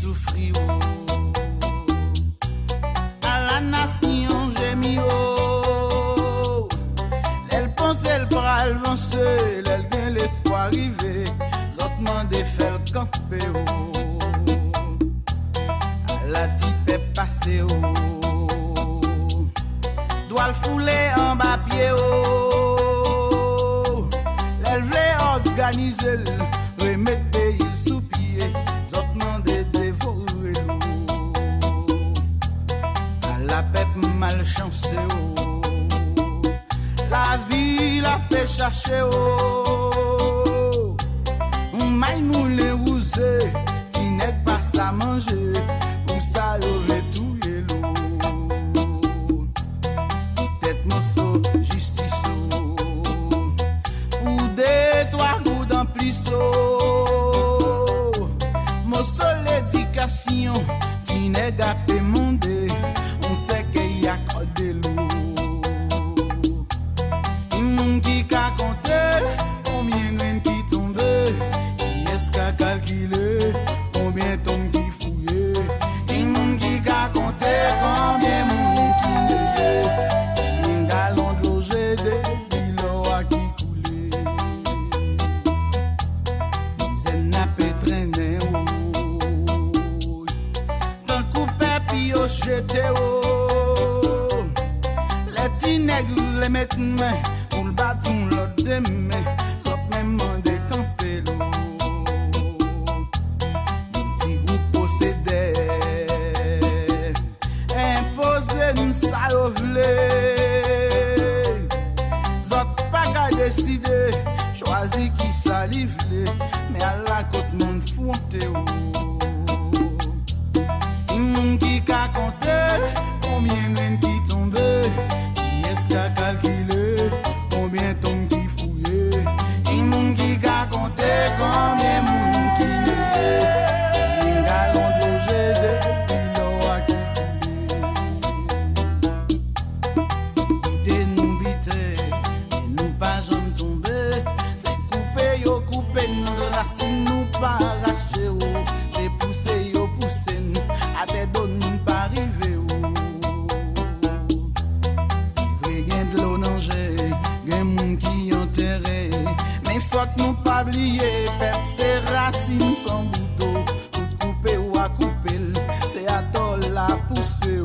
souffrir. À la nation gémio, elle pense elle pral avancer, elle gagne l'espoir arriver, autrement des fait le camper. À la type est passé, doit le fouler en bas pied. Elle voulait organiser, remettre pays sous pied, autrement des dévorer l'eau. À la pep malchancée, la vie la paix chercher, on maille moulin rousé, tu n'es pas à manger, pour ça y aurait tout l'eau. Peut-être mon saut, justice, ou des trois coups d'un plisseau, mon seul éducation, tu n'es pas pémondé, on sait qu'il y a de l'eau. Qui a compté combien de graines qui tombaient, qui est-ce qu'a calculé combien tombes qui fouillait, qui a compté combien de monde qui négait, combien de gallons de l'eau jetés, qui l'eau a qui coulait. Ils n'a pas traîné, tant coupé puis au jeté, les petits nègres les mettent main. On le bâton l'autre demain, sauf même en décampé l'eau. Un petit groupe possédait, imposé une sale zot pas qu'à décider, choisi qui salivlé, mais à la côte mon fonte. Qui a compté combien de graines qui tombaient, qui est-ce qu'a calculé combien tombes qui fouillait, et moun qui a compté combien moun qui négait, combien gallons d'eau jetés, qui l'eau a qui coulait. C'est bité nous bité, et nous pas jamais tomber, c'est coupé yo coupé, nous racines nous pas arracher, c'est poussé yo poussé, à tête d'eau nous pas arriver. Si vrai gain de l'eau nanger, gen moun qui enterré, mais faut que nous pas oublier, pep c'est racines sans bouton, tout coupé ou à couper, c'est à tol la pousser.